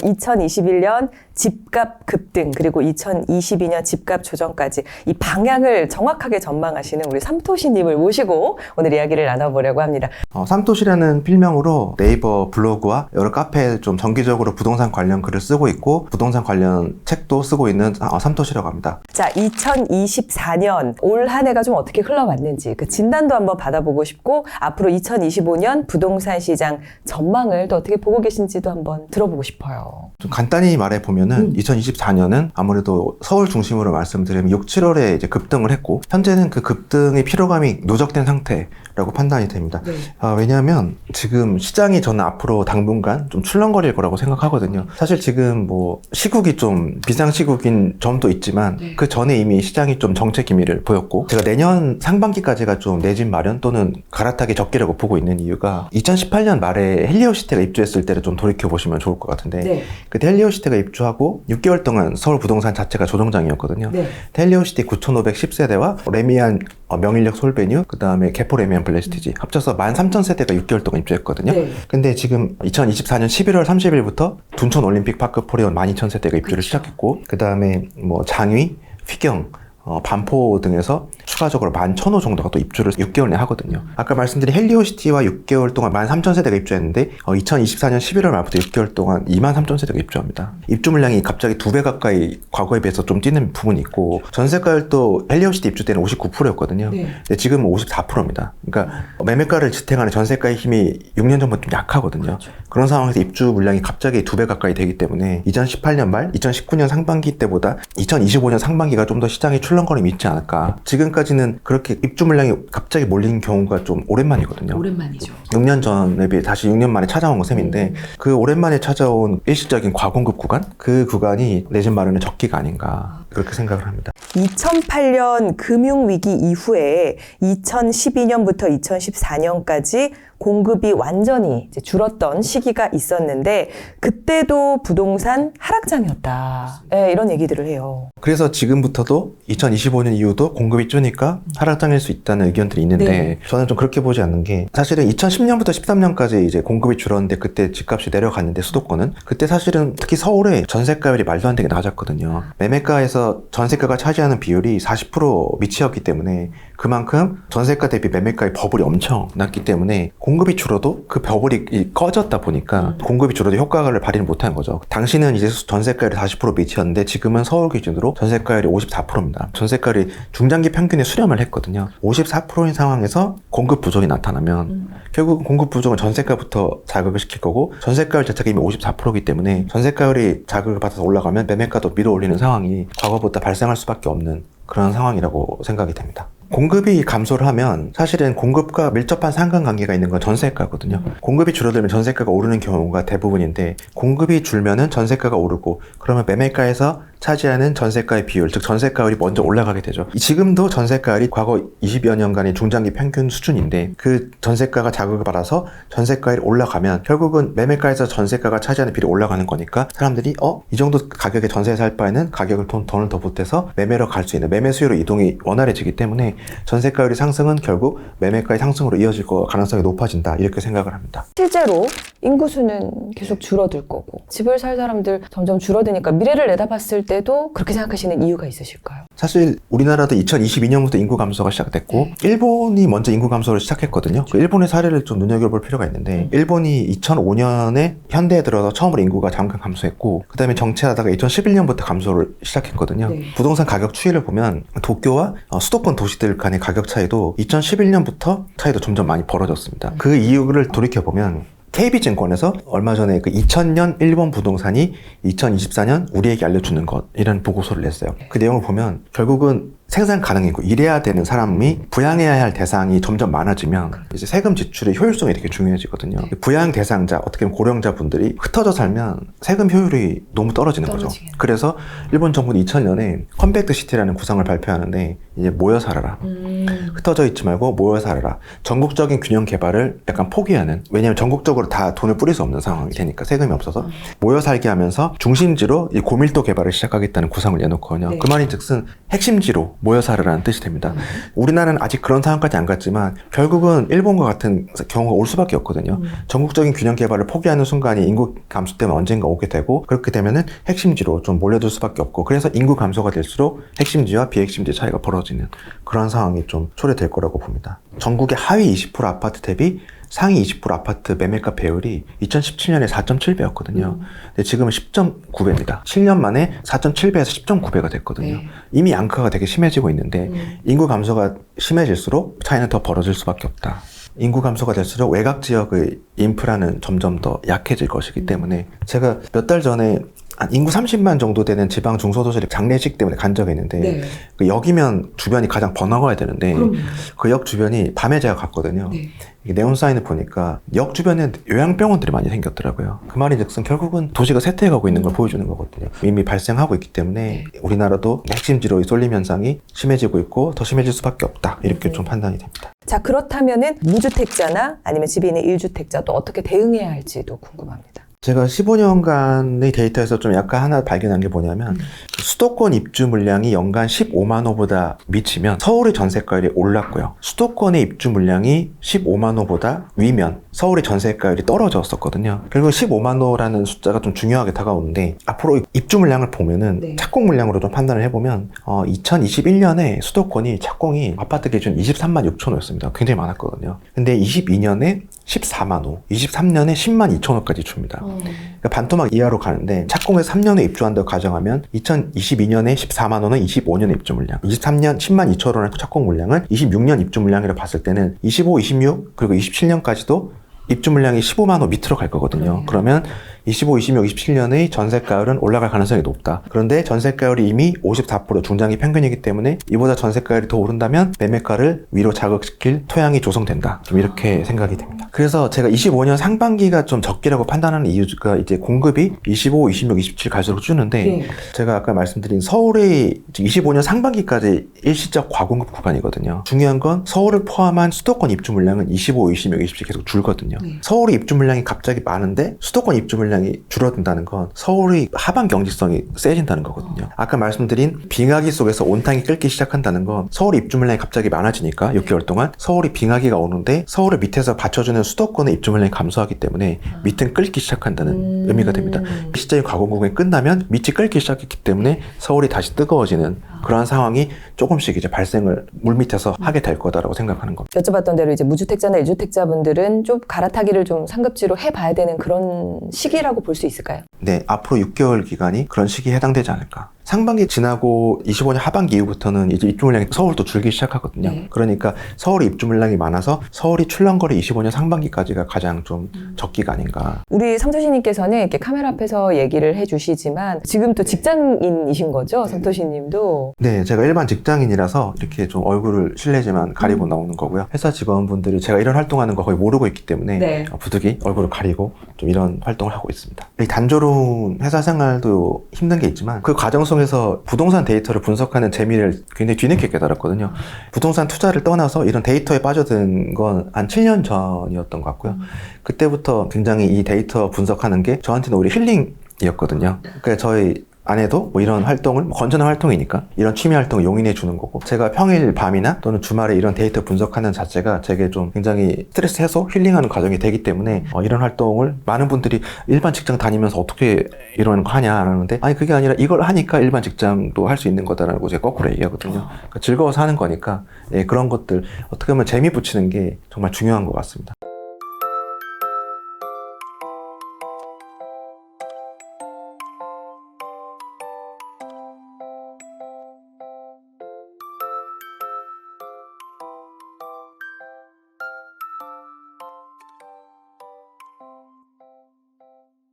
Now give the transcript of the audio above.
2021년 집값 급등 그리고 2022년 집값 조정까지 이 방향을 정확하게 전망하시는 우리 삼토시님을 모시고 오늘 이야기를 나눠보려고 합니다. 삼토시라는 필명으로 네이버 블로그와 여러 카페에 좀 정기적으로 부동산 관련 글을 쓰고 있고 부동산 관련 책도 쓰고 있는 삼토시라고 합니다. 자, 2024년 올 한 해가 좀 어떻게 흘러왔는지 그 진단도 한번 받아보고 싶고 앞으로 2025년 부동산 시장 전망을 또 어떻게 보고 계신지도 한번 들어보고 싶어요. 좀 간단히 말해보면은 2024년은 아무래도 서울 중심으로 말씀드리면 6, 7월에 이제 급등을 했고 현재는 그 급등의 피로감이 누적된 상태라고 판단이 됩니다. 네. 왜냐하면 지금 시장이 저는 앞으로 당분간 좀 출렁거릴 거라고 생각하거든요. 사실 지금 뭐 시국이 좀 비상시국인 점도 있지만 네. 그 전에 이미 시장이 좀 정체 기미를 보였고 제가 내년 상반기까지가 좀 내 집 마련 또는 갈아타기 적기라고 보고 있는 이유가 2018년 말에 헬리오시티가 입주했을 때를 좀 돌이켜보시면 좋을 것 같은데 네. 그때 헬리오시티가 입주하고 6개월 동안 서울 부동산 자체가 조정장이었거든요. 네. 헬리오시티 9510세대와 레미안 명인력 솔베뉴 그 다음에 개포 레미안 블레스티지 합쳐서 13,000세대가 6개월 동안 입주했거든요. 네. 근데 지금 2024년 11월 30일부터 둔촌 올림픽파크 포레온 12,000세대가 입주를 시작했고 그 다음에 뭐 장위, 휘경 반포 등에서 추가적으로 11,000호 정도가 또 입주를 6개월 내에 하거든요. 아까 말씀드린 헬리오시티와 6개월 동안 13,000세대가 입주했는데 2024년 11월 말부터 6개월 동안 23,000세대가 입주합니다. 입주 물량이 갑자기 2배 가까이 과거에 비해서 좀 뛰는 부분이 있고 전세가율도 헬리오시티 입주 때는 59%였거든요. 네. 근데 지금은 54%입니다. 그러니까 매매가를 지탱하는 전세가의 힘이 6년 전부터 좀 약하거든요. 그렇죠. 그런 상황에서 입주 물량이 갑자기 2배 가까이 되기 때문에 2018년 말, 2019년 상반기 때보다 2025년 상반기가 좀 더 시장이 출렁거림이 있지 않을까. 지금까지는 그렇게 입주 물량이 갑자기 몰린 경우가 좀 오랜만이거든요. 오랜만이죠. 6년 전에 비해 다시 6년 만에 찾아온 셈인데 그 오랜만에 찾아온 일시적인 과공급 구간? 그 구간이 내 집 마련의 적기가 아닌가 그렇게 생각을 합니다. 2008년 금융위기 이후에 2012년부터 2014년까지 공급이 완전히 이제 줄었던 시기가 있었는데 그때도 부동산 하락장이었다. 네, 이런 얘기들을 해요. 그래서 지금부터도 2025년 이후도 공급이 줄니까 하락장일 수 있다는 의견들이 있는데 네. 저는 좀 그렇게 보지 않는 게 사실은 2010년부터 13년까지 이제 공급이 줄었는데 그때 집값이 내려갔는데 수도권은 그때 사실은 특히 서울에 전세가율이 말도 안 되게 낮았거든요. 매매가에서 전세가가 차지하는 비율이 40% 미치였기 때문에 그만큼 전세가 대비 매매가의 버블이 엄청 낮기 때문에 공급이 줄어도 그 버블이 꺼졌다 보니까 공급이 줄어도 효과를 발휘를 못한 거죠. 당시는 이제 전세가율이 40% 미치였는데 지금은 서울 기준으로 전세가율이 54%입니다. 전세가율이 중장기 평균에 수렴을 했거든요. 54%인 상황에서 공급 부족이 나타나면 결국 공급 부족은 전세가부터 자극을 시킬 거고 전세가율 자체가 이미 54%이기 때문에 전세가율이 자극을 받아서 올라가면 매매가도 밀어 올리는 상황이 과거보다 발생할 수밖에 없는 그런 상황이라고 생각이 됩니다. 공급이 감소를 하면 사실은 공급과 밀접한 상관관계가 있는 건 전세가거든요. 공급이 줄어들면 전세가가 오르는 경우가 대부분인데 공급이 줄면은 전세가가 오르고 그러면 매매가에서 차지하는 전세가의 비율, 즉 전세가율이 먼저 올라가게 되죠. 지금도 전세가율이 과거 20여 년간의 중장기 평균 수준인데 그 전세가가 자극을 받아서 전세가율이 올라가면 결국은 매매가에서 전세가가 차지하는 비율이 올라가는 거니까 사람들이 이 정도 가격에 전세에 살 바에는 가격을 돈을 더 보태서 매매로 갈 수 있는 매매 수요로 이동이 원활해지기 때문에 전세가율의 상승은 결국 매매가의 상승으로 이어질 가능성이 높아진다 이렇게 생각을 합니다. 실제로 인구수는 계속 줄어들 거고 집을 살 사람들 점점 줄어드니까 미래를 내다봤을 때도 그렇게 생각하시는 이유가 있으실까요? 사실 우리나라도 2022년부터 인구 감소가 시작됐고 일본이 먼저 인구 감소를 시작했거든요. 그 일본의 사례를 좀 눈여겨볼 필요가 있는데 일본이 2005년에 현대에 들어서 처음으로 인구가 잠깐 감소했고 그 다음에 정체하다가 2011년부터 감소를 시작했거든요. 네. 부동산 가격 추이를 보면 도쿄와 수도권 도시들 간의 가격 차이도 2011년부터 차이도 점점 많이 벌어졌습니다. 그 이유를 돌이켜보면 KB증권에서 얼마 전에 그 2000년 일본 부동산이 2024년 우리에게 알려주는 것 이런 보고서를 냈어요. 그 내용을 보면 결국은 생산 가능이고 일해야 되는 사람이 부양해야 할 대상이 점점 많아지면 이제 세금 지출의 효율성이 되게 중요해지거든요. 부양 대상자, 어떻게 보면 고령자 분들이 흩어져 살면 세금 효율이 너무 떨어지는 거죠. 그래서 일본 정부는 2000년에 컴팩트 시티라는 구상을 발표하는데 이제 모여 살아라. 흩어져 있지 말고 모여 살아라. 전국적인 균형 개발을 약간 포기하는, 왜냐하면 전국적으로 다 돈을 뿌릴 수 없는 상황이 되니까 세금이 없어서 모여 살게 하면서 중심지로 이 고밀도 개발을 시작하겠다는 구상을 내놓거든요. 그 말인즉슨 핵심지로 모여 살으라는 뜻이 됩니다. 우리나라는 아직 그런 상황까지 안 갔지만 결국은 일본과 같은 경우가 올 수밖에 없거든요. 전국적인 균형 개발을 포기하는 순간이 인구 감소 때문에 언젠가 오게 되고, 그렇게 되면은 핵심지로 좀 몰려들 수밖에 없고, 그래서 인구 감소가 될수록 핵심지와 비핵심지 차이가 벌어지는 그런 상황이 좀 초래될 거라고 봅니다. 전국의 하위 20% 아파트 대비 상위 20% 아파트 매매가 배율이 2017년에 4.7배였거든요. 근데 지금은 10.9배입니다. 7년 만에 4.7배에서 10.9배가 됐거든요. 네. 이미 양극화가 되게 심해지고 있는데 인구 감소가 심해질수록 차이는 더 벌어질 수밖에 없다. 인구 감소가 될수록 외곽 지역의 인프라는 점점 더 약해질 것이기 때문에, 제가 몇 달 전에 한 인구 30만 정도 되는 지방 중소도시를 장례식 때문에 간 적이 있는데, 네. 그 역이면 주변이 가장 번화가야 되는데 그럼요. 그 역 주변이 밤에 제가 갔거든요. 네. 이게 네온사인을 보니까 역 주변에 요양병원들이 많이 생겼더라고요. 그 말인즉슨 결국은 도시가 쇠퇴해가고 있는 걸 보여주는 거거든요. 이미 발생하고 있기 때문에 우리나라도 핵심지로의 쏠림 현상이 심해지고 있고 더 심해질 수밖에 없다, 이렇게 좀 판단이 됩니다. 자, 그렇다면은 무주택자나 아니면 집에 있는 1주택자 또 어떻게 대응해야 할지도 궁금합니다. 제가 15년간의 데이터에서 좀 약간 하나 발견한 게 뭐냐면, 수도권 입주 물량이 연간 15만 호보다 미치면 서울의 전세가율이 올랐고요. 수도권의 입주 물량이 15만 호보다 위면 서울의 전세가율이 떨어졌었거든요. 결국 15만 호라는 숫자가 좀 중요하게 다가오는데, 앞으로 입주 물량을 보면은 네. 착공 물량으로 좀 판단을 해보면 2021년에 수도권이 착공이 아파트 기준 23만 6천 호였습니다. 굉장히 많았거든요. 근데 22년에 14만 호, 23년에 10만 2천 호까지 줍니다. 그러니까 반토막 이하로 가는데, 착공해서 3년에 입주한다고 가정하면 2022년에 14만 호는 25년의 입주 물량, 23년 10만 2천 호라는 착공 물량은 26년 입주 물량이라고 봤을 때는 25, 26 그리고 27년까지도 입주 물량이 15만 호 밑으로 갈 거거든요. 그러면 25, 26, 27년의 전세가율은 올라갈 가능성이 높다. 그런데 전세가율이 이미 54% 중장기 평균이기 때문에 이보다 전세가율이 더 오른다면 매매가를 위로 자극시킬 토양이 조성된다. 좀 이렇게 생각이 됩니다. 그래서 제가 25년 상반기가 좀 적기라고 판단하는 이유가, 이제 공급이 25, 26, 27 갈수록 주는데, 네. 제가 아까 말씀드린 서울의 25년 상반기까지 일시적 과공급 구간이거든요. 중요한 건 서울을 포함한 수도권 입주 물량은 25, 26, 27 계속 줄거든요. 서울의 입주 물량이 갑자기 많은데 수도권 입주 물량이 줄어든다는 건 서울의 하반 경직성이 세진다는 거거든요. 아까 말씀드린 빙하기 속에서 온탕이 끓기 시작한다는 건 서울의 입주 물량이 갑자기 많아지니까 6개월 동안 서울이 빙하기가 오는데 서울을 밑에서 받쳐주는 수도권의 입주 물량이 감소하기 때문에 밑은 끓기 시작한다는 의미가 됩니다. 시적인 과공급이 끝나면 밑이 끓기 시작했기 때문에 서울이 다시 뜨거워지는 그러한 상황이 조금씩 이제 발생을 물밑에서 하게 될 거다라고 생각하는 겁니다. 여쭤봤던 대로 이제 무주택자나 1주택자분들은 좀 갈아타기를 좀 상급지로 해봐야 되는 그런 시기라고 볼 수 있을까요? 네, 앞으로 6개월 기간이 그런 시기에 해당되지 않을까. 상반기 지나고 25년 하반기 이후부터는 이제 입주 물량이 서울도 줄기 시작하거든요. 네. 그러니까 서울이 입주 물량이 많아서 서울이 출렁거리 25년 상반기까지가 가장 좀 적기가 아닌가. 우리 성토시님께서는 이렇게 카메라 앞에서 얘기를 해주시지만 지금 또 직장인이신 거죠? 성토시님도. 네, 제가 일반 직장인이라서 이렇게 좀 얼굴을 실례지만 가리고 나오는 거고요. 회사 직원분들이 제가 이런 활동하는 거 거의 모르고 있기 때문에 네. 부득이 얼굴을 가리고 좀 이런 활동을 하고 있습니다. 이 단조로운 회사 생활도 힘든 게 있지만 그 과정 속에서 부동산 데이터를 분석하는 재미를 굉장히 뒤늦게 깨달았거든요. 부동산 투자를 떠나서 이런 데이터에 빠져든 건 한 7년 전이었던 것 같고요. 그때부터 굉장히 이 데이터 분석하는 게 저한테는 오히려 힐링이었거든요. 그러니까 저희 아내도 뭐 이런 활동을, 건전한 활동이니까 이런 취미 활동을 용인해 주는 거고, 제가 평일 밤이나 또는 주말에 이런 데이터 분석하는 자체가 제게 좀 굉장히 스트레스 해소, 힐링하는 과정이 되기 때문에 이런 활동을 많은 분들이 일반 직장 다니면서 어떻게 이런 거 하냐 하는데, 아니 그게 아니라 이걸 하니까 일반 직장도 할 수 있는 거다라고 제가 거꾸로 얘기하거든요. 그러니까 즐거워서 하는 거니까 그런 것들 어떻게 보면 재미 붙이는 게 정말 중요한 것 같습니다.